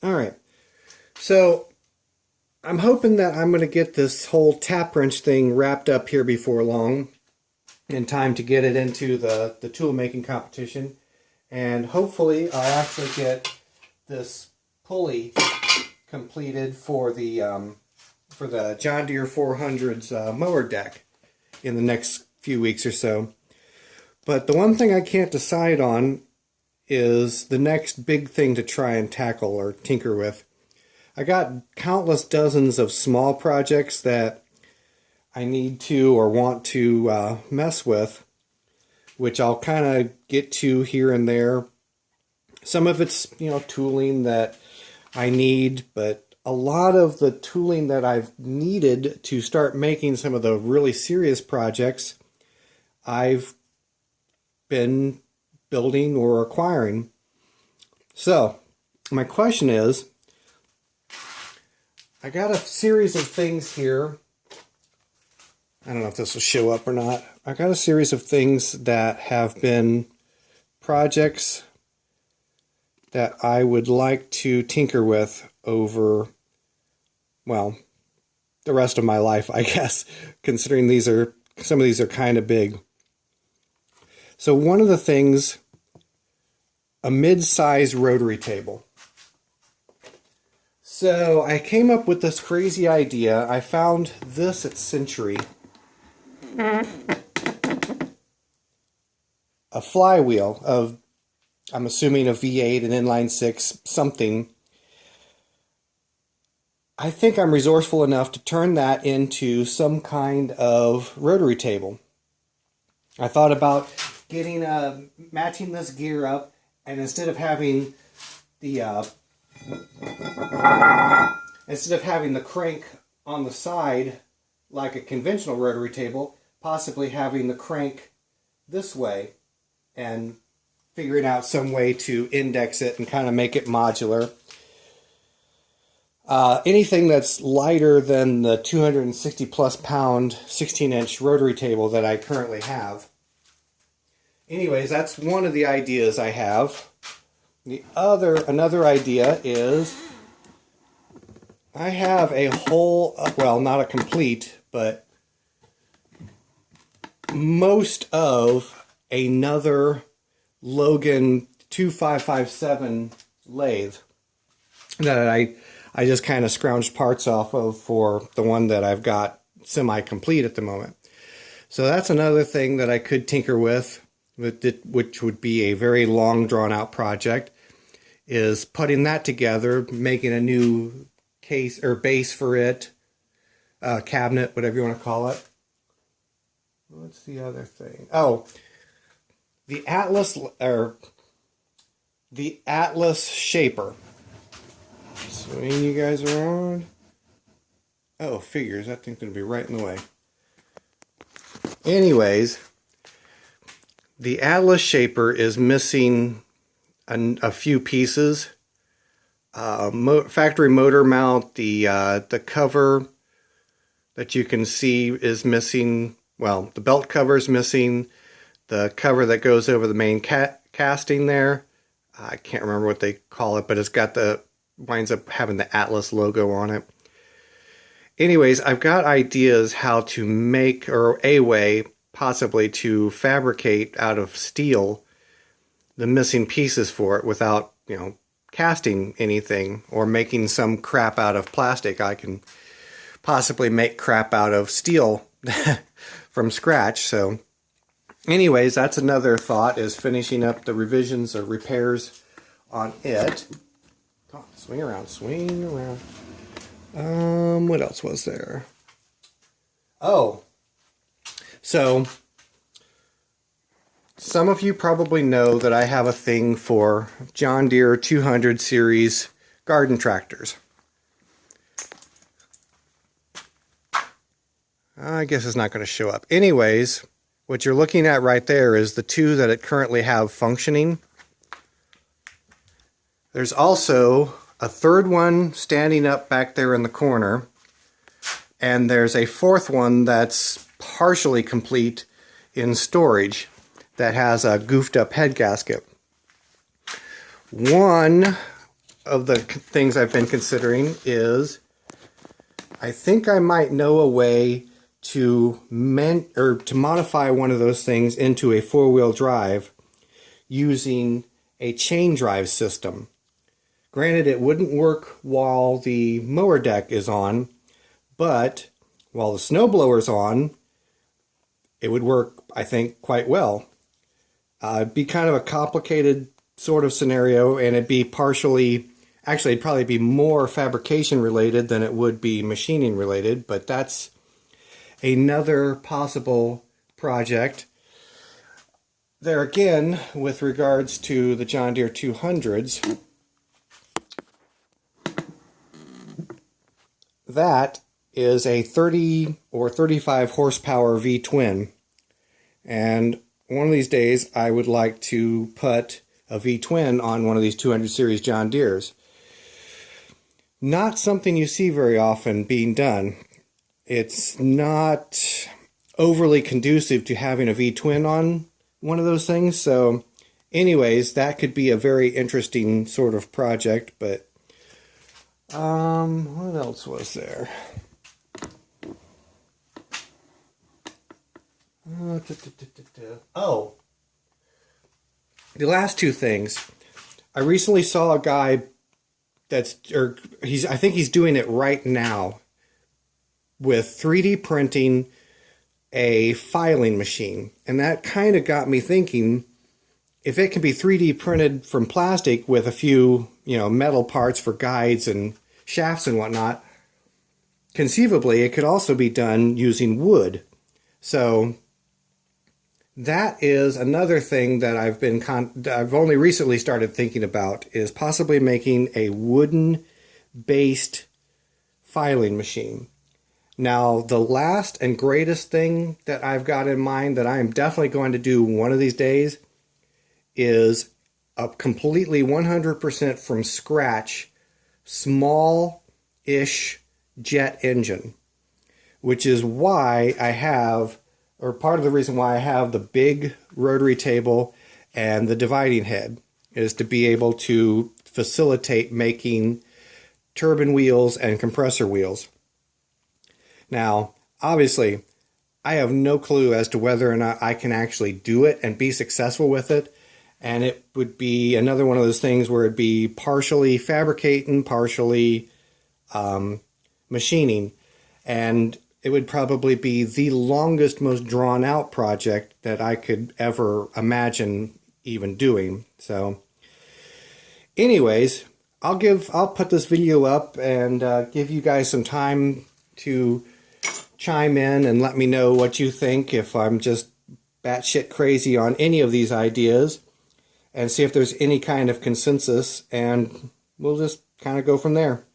All right, so I'm hoping that I'm going to get this whole tap wrench thing wrapped up here before long, in time to get it into the tool making competition, and hopefully I'll actually get this pulley completed for the John Deere 400's mower deck in the next few weeks or so. But the one thing I can't decide on is the next big thing to try and tackle or tinker with. I got countless dozens of small projects that I need to or want to mess with, which I'll kind of get to here and there. Some of it's, tooling that I need, but a lot of the tooling that I've needed to start making some of the really serious projects, I've been building or acquiring. So, my question is, I got a series of things here. I don't know if this will show up or not. I got a series of things that have been projects that I would like to tinker with over, well, the rest of my life, I guess, considering some of these are kind of big. So one of the things, a mid-size rotary table. So I came up with this crazy idea. I found this at Century. A flywheel of, I'm assuming, a V8, an inline 6, something. I think I'm resourceful enough to turn that into some kind of rotary table. I thought about matching this gear up, and instead of having the crank on the side like a conventional rotary table, possibly having the crank this way and figuring out some way to index it and kind of make it modular. Anything that's lighter than the 260 plus pound 16-inch rotary table that I currently have. Anyways, that's one of the ideas I have. Another idea is I have a whole, well, not a complete, but most of another Logan 2557 lathe that I just kind of scrounged parts off of for the one that I've got semi-complete at the moment. So that's another thing that I could tinker with, which would be a very long drawn-out project, is putting that together, making a new case or base for it, cabinet, whatever you want to call it. What's the other thing? Oh, the Atlas shaper. Swing you guys around. Oh, figures. That thing's going to be right in the way. Anyways, the Atlas shaper is missing a few pieces. Factory motor mount, the cover that you can see is missing. Well, the belt cover is missing. The cover that goes over the main casting there, I can't remember what they call it, but it's got winds up having the Atlas logo on it. Anyways, I've got ideas how to make, or a way possibly to fabricate out of steel the missing pieces for it without, casting anything or making some crap out of plastic. I can possibly make crap out of steel from scratch. So anyways, that's another thought, is finishing up the revisions or repairs on it. Oh, swing around, swing around. What else was there? Oh, so some of you probably know that I have a thing for John Deere 200 series garden tractors. I guess it's not going to show up. Anyways, what you're looking at right there is the two that it currently have functioning. There's also a third one standing up back there in the corner, and there's a fourth one that's partially complete in storage that has a goofed up head gasket. One of the things I've been considering is I think I might know a way to modify one of those things into a four-wheel drive using a chain drive system. Granted, it wouldn't work while the mower deck is on, but while the snowblower's on, it would work, I think, quite well. It'd be kind of a complicated sort of scenario, and it'd be it'd probably be more fabrication related than it would be machining related, but that's another possible project. There again, with regards to the John Deere 200s, that is a 30 or 35 horsepower V-twin. And one of these days I would like to put a V-twin on one of these 200 series John Deeres. Not something you see very often being done. It's not overly conducive to having a V-twin on one of those things. So anyways, that could be a very interesting sort of project. But what else was there? Oh, the last two things. I recently saw a guy I think he's doing it right now with 3D printing a filing machine. And that kind of got me thinking, if it can be 3D printed from plastic with a few, metal parts for guides and shafts and whatnot, conceivably it could also be done using wood. So that is another thing that I've only recently started thinking about, is possibly making a wooden-based filing machine. Now, the last and greatest thing that I've got in mind that I am definitely going to do one of these days is a completely 100% from scratch, small-ish jet engine, which is why I have, or part of the reason why I have the big rotary table and the dividing head, is to be able to facilitate making turbine wheels and compressor wheels. Now, obviously, I have no clue as to whether or not I can actually do it and be successful with it. And it would be another one of those things where it'd be partially fabricating, partially machining. And it would probably be the longest, most drawn out project that I could ever imagine even doing. So anyways, I'll put this video up and give you guys some time to chime in and let me know what you think, if I'm just batshit crazy on any of these ideas, and see if there's any kind of consensus, and we'll just kind of go from there.